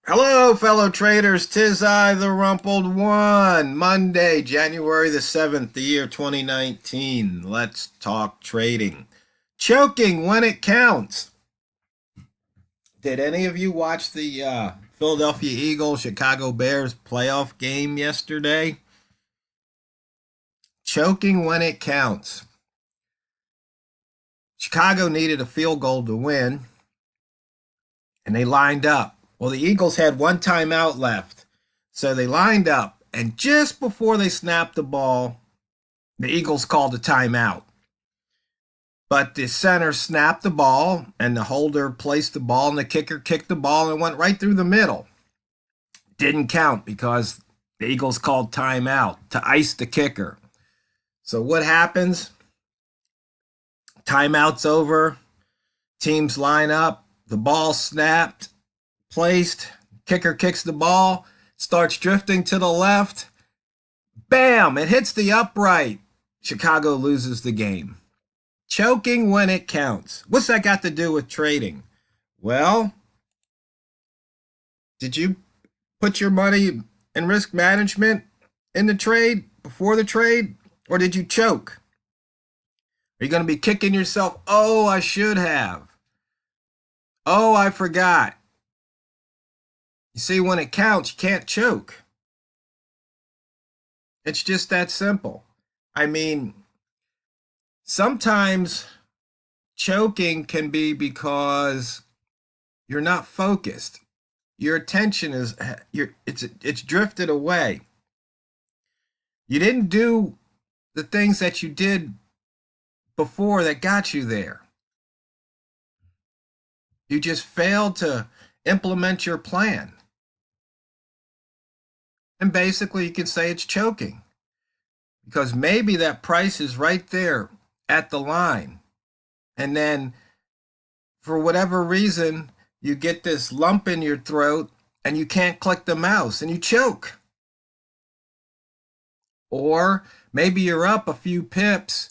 Hello, fellow traders. 'Tis I, the Rumpled One. Monday, January the 7th, the year 2019. Let's talk trading. Choking when it counts. Did any of you watch the Philadelphia Eagles Chicago Bears playoff game yesterday? Choking when it counts. Chicago needed a field goal to win, and they lined up. Well, the Eagles had one timeout left, so they lined up, and just before they snapped the ball, the Eagles called a timeout. But the center snapped the ball, and the holder placed the ball, and the kicker kicked the ball, and it went right through the middle. Didn't count because the Eagles called timeout to ice the kicker. So what happens? Timeout's over. Teams line up. The ball snapped, placed. Kicker kicks the ball, starts drifting to the left. Bam! It hits the upright. Chicago loses the game. Choking when it counts. What's that got to do with trading? Well, did you put your money in risk management in the trade, before the trade, or did you choke? Are you going to be kicking yourself? Oh, I should have. Oh, I forgot. You see, when it counts, you can't choke. It's just that simple. I mean, sometimes choking can be because you're not focused. Your attention is it's drifted away. You didn't do the things that you did before that got you there. You just failed to implement your plan. And basically you can say it's choking, because maybe that price is right there at the line, and then for whatever reason you get this lump in your throat and you can't click the mouse and you choke. Or maybe you're up a few pips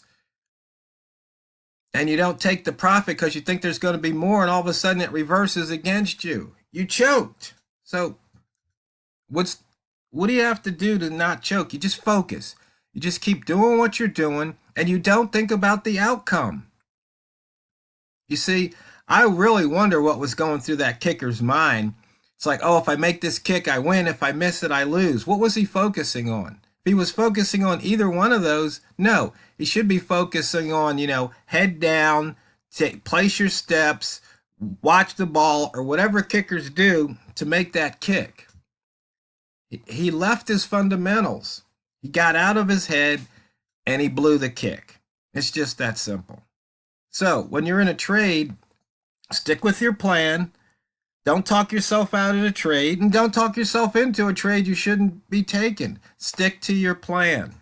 and you don't take the profit because you think there's going to be more, and all of a sudden it reverses against you. You choked. So what do you have to do to not choke? You just focus. You just keep doing what you're doing, and you don't think about the outcome. You see, I really wonder what was going through that kicker's mind. It's like, oh, if I make this kick, I win. If I miss it, I lose. What was he focusing on? If he was focusing on either one of those, no. He should be focusing on, head down, place your steps, watch the ball, or whatever kickers do to make that kick. He left his fundamentals. He got out of his head and he blew the kick. It's just that simple. So when you're in a trade, stick with your plan. Don't talk yourself out of a trade, and don't talk yourself into a trade you shouldn't be taking. Stick to your plan.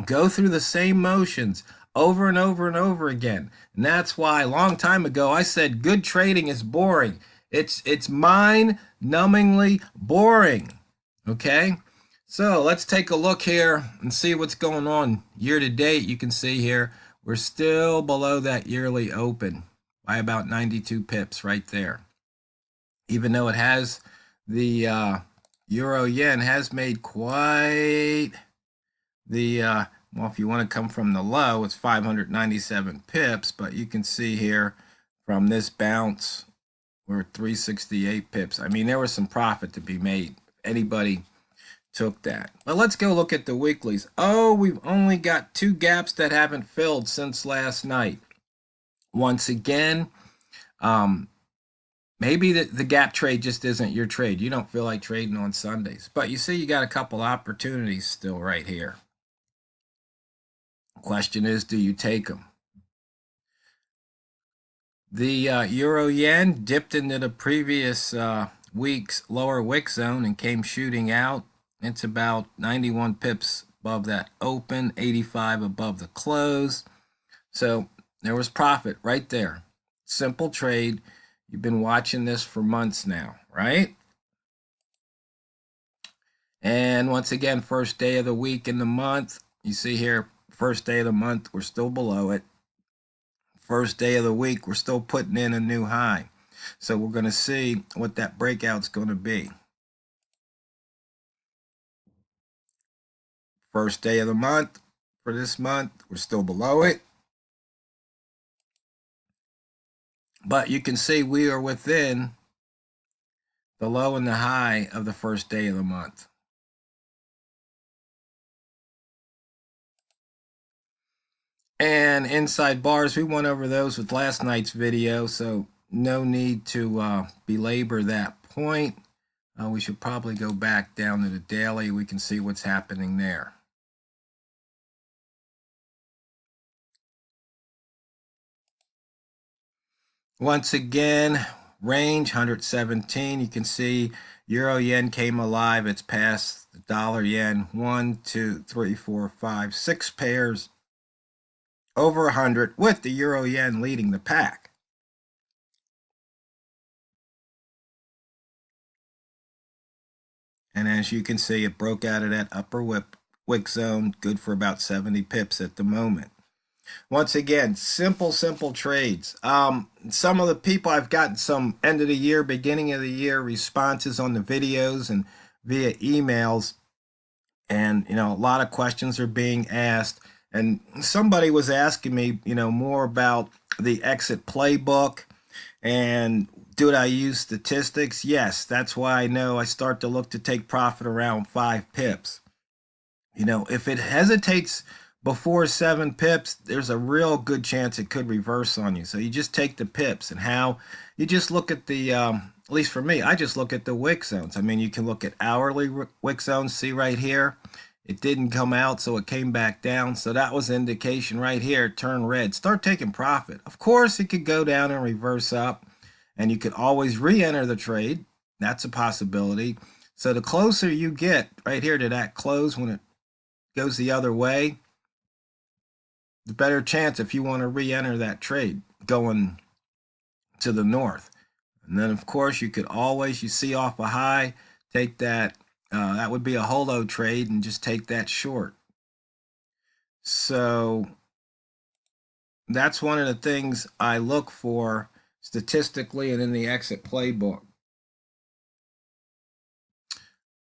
Go through the same motions over and over and over again. And that's why a long time ago I said good trading is boring. It's mind-numbingly boring. Okay? So let's take a look here and see what's going on year to date. You can see here we're still below that yearly open by about 92 pips right there. Even though it has the euro yen has made quite the well, if you want to come from the low, it's 597 pips, but you can see here from this bounce we're 368 pips. I mean, there was some profit to be made. Anybody took that. But let's go look at the weeklies. Oh, we've only got two gaps that haven't filled since last night. Once again, maybe the gap trade just isn't your trade. You don't feel like trading on Sundays. But you see, you got a couple opportunities still right here. The question is, do you take them? The euro yen dipped into the previous week's lower wick zone and came shooting out. It's about 91 pips above that open, 85 above the close. So there was profit right there. Simple trade. You've been watching this for months now, right? And once again, first day of the week in the month. You see here, first day of the month, we're still below it. First day of the week, we're still putting in a new high. So we're going to see what that breakout's going to be. First day of the month for this month, we're still below it. But you can see we are within the low and the high of the first day of the month. And inside bars, we went over those with last night's video, so no need to belabor that point. We should probably go back down to the daily. We can see what's happening there. Once again, range 117. You can see euro yen came alive. It's past the dollar yen. 1, 2, 3, 4, 5, 6 pairs over 100, with the euro yen leading the pack. And as you can see, it broke out of that upper wick zone, good for about 70 pips at the moment. Once again, simple trades. Some of the people, I've gotten some end of the year, beginning of the year responses on the videos and via emails. And, a lot of questions are being asked. And somebody was asking me, more about the exit playbook and do I use statistics? Yes, that's why I know I start to look to take profit around 5 pips. If it hesitates before 7 pips, there's a real good chance it could reverse on you. So you just take the pips, and how you just look at the, at least for me, I just look at the wick zones. I mean, you can look at hourly wick zones. See right here, it didn't come out, so it came back down. So that was indication right here, turn red, start taking profit. Of course, it could go down and reverse up, and you could always re-enter the trade. That's a possibility. So the closer you get right here to that close when it goes the other way, the better chance if you want to re-enter that trade going to the north. And then, of course, you could always, you see off a high, take that, that would be a holo trade, and just take that short. So that's one of the things I look for statistically and in the exit playbook.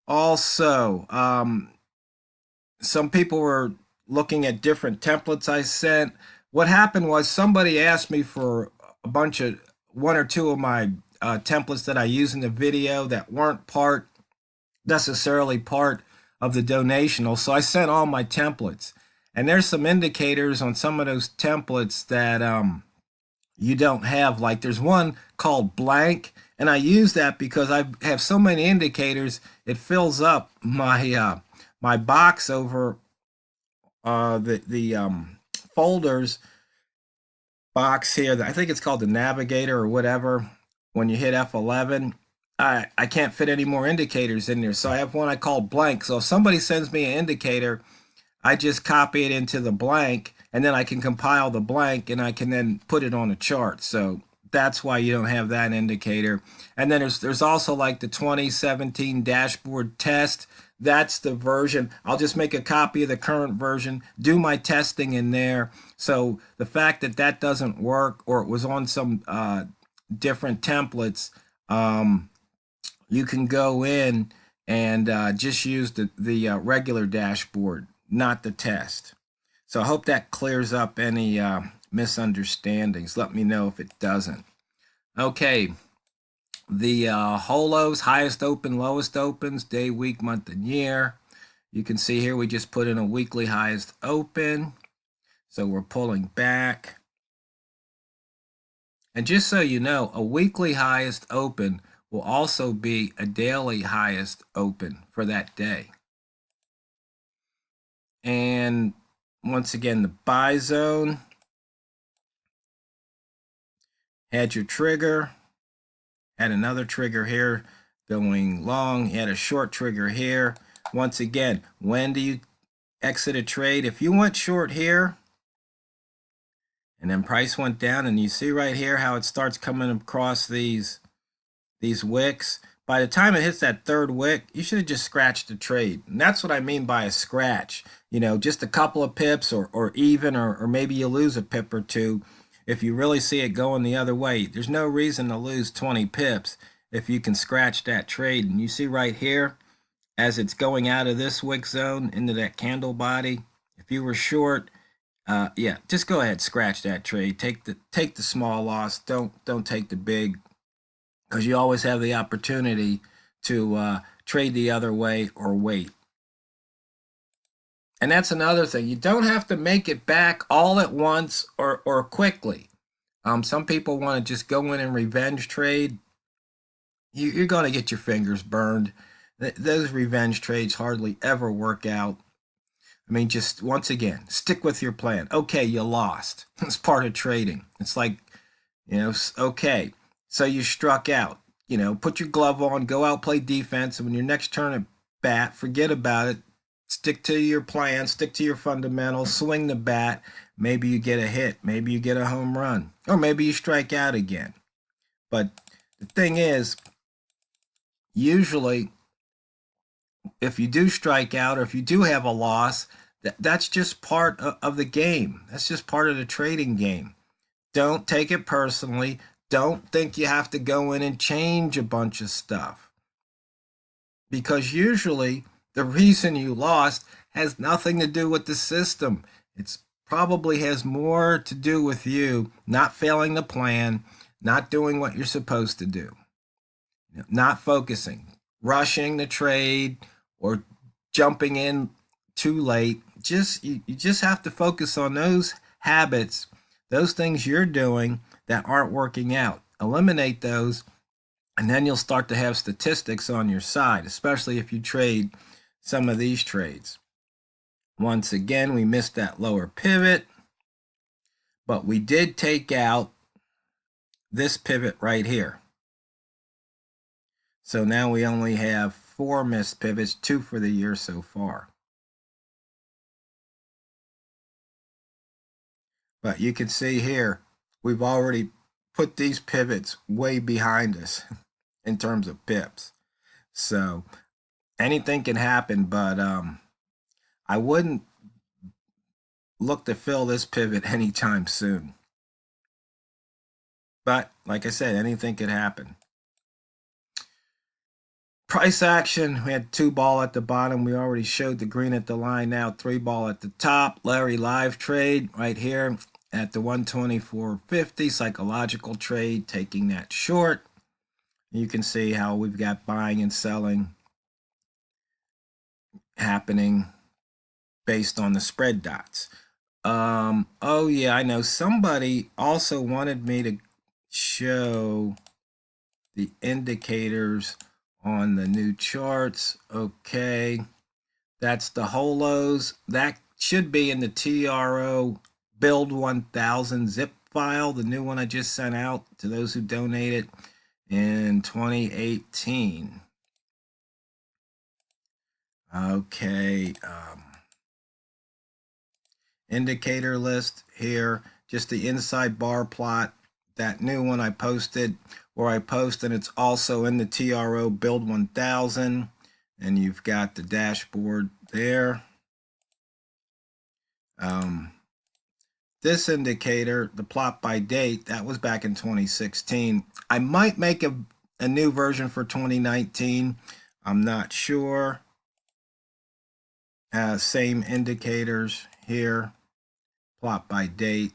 Also, some people were looking at different templates I sent. What happened was somebody asked me for a bunch of one or two of my templates that I use in the video that weren't necessarily part of the donational. So I sent all my templates. And there's some indicators on some of those templates that you don't have. Like there's one called blank, and I use that because I have so many indicators. It fills up my my box over the folders box here. I think it's called the navigator or whatever. When you hit F11, I can't fit any more indicators in there. So I have one I call blank. So if somebody sends me an indicator, I just copy it into the blank, and then I can compile the blank, and I can then put it on a chart. So that's why you don't have that indicator. And then there's also like the 2017 dashboard test. That's the version. I'll just make a copy of the current version, do my testing in there. So the fact that that doesn't work, or it was on some different templates, you can go in and just use the regular dashboard, not the test. So I hope that clears up any misunderstandings. Let me know if it doesn't. Okay, the holos, highest open, lowest opens, day, week, month, and year. You can see here we just put in a weekly highest open. So we're pulling back. And just so you know, a weekly highest open will also be a daily highest open for that day. And once again, the buy zone had your trigger, had another trigger here going long, had a short trigger here. Once again, when do you exit a trade? If you went short here and then price went down, and you see right here how it starts coming across these wicks, by the time it hits that third wick, you should have just scratched the trade. And that's what I mean by a scratch. Just a couple of pips or even, or maybe you lose a pip or two. if you really see it going the other way, there's no reason to lose 20 pips if you can scratch that trade. And you see right here, as it's going out of this wick zone into that candle body, if you were short, yeah, just go ahead, scratch that trade. Take the small loss. Don't take the big, because you always have the opportunity to trade the other way or wait. And that's another thing. You don't have to make it back all at once or quickly. Some people want to just go in and revenge trade. You're going to get your fingers burned. Those revenge trades hardly ever work out. I mean, just once again, stick with your plan. Okay, you lost. It's part of trading. It's like, okay, so you struck out. Put your glove on, go out, play defense, and when your next turn at bat, forget about it. Stick to your plan, stick to your fundamentals, swing the bat. Maybe you get a hit, maybe you get a home run, or maybe you strike out again. But the thing is, usually, if you do strike out or if you do have a loss, that's just part of the game. That's just part of the trading game. Don't take it personally. Don't think you have to go in and change a bunch of stuff. Because usually the reason you lost has nothing to do with the system. It's probably has more to do with you not failing the plan, not doing what you're supposed to do, not focusing, rushing the trade, or jumping in too late. You just have to focus on those habits, those things you're doing that aren't working out. Eliminate those, and then you'll start to have statistics on your side, especially if you trade some of these trades. Once again, we missed that lower pivot, but we did take out this pivot right here. So now we only have 4 missed pivots, 2 for the year so far. But you can see here, we've already put these pivots way behind us in terms of pips. So anything can happen, but I wouldn't look to fill this pivot anytime soon. But like I said, anything could happen. Price action, we had 2 ball at the bottom. We already showed the green at the line. Now 3 ball at the top. Larry live trade right here at the 124.50 psychological trade, taking that short. You can see how we've got buying and selling happening based on the spread dots. Oh yeah, I know somebody also wanted me to show the indicators on the new charts. Okay, that's the holos. That should be in the TRO build 1000 zip file, the new one I just sent out to those who donated in 2018. Okay, indicator list here, just the inside bar plot, that new one I posted, where I post, and it's also in the TRO build 1000, and you've got the dashboard there. This indicator, the plot by date, that was back in 2016. I might make a new version for 2019. I'm not sure. Same indicators here, plot by date.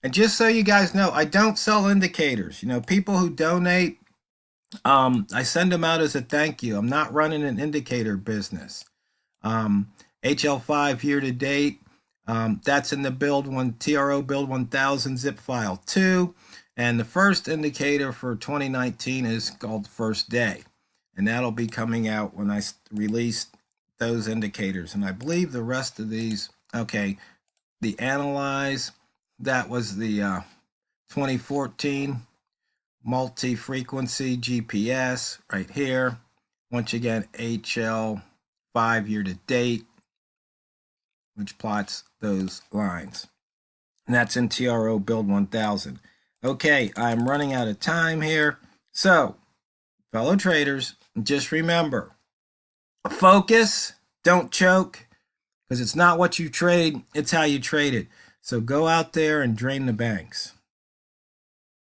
And just so you guys know, I don't sell indicators. People who donate, I send them out as a thank you. I'm not running an indicator business. HL5 year to date, that's in the TRO build 1000 zip file 2. And the first indicator for 2019 is called first day. And that'll be coming out when I release those indicators. And I believe the rest of these, okay, the analyze, that was the 2014 multi-frequency GPS right here. Once again, HL5 year to date, which plots those lines. And that's in TRO build 1000. Okay, I'm running out of time here. So, fellow traders, just remember, focus, don't choke, Because it's not what you trade, it's how you trade it. So go out there and drain the banks.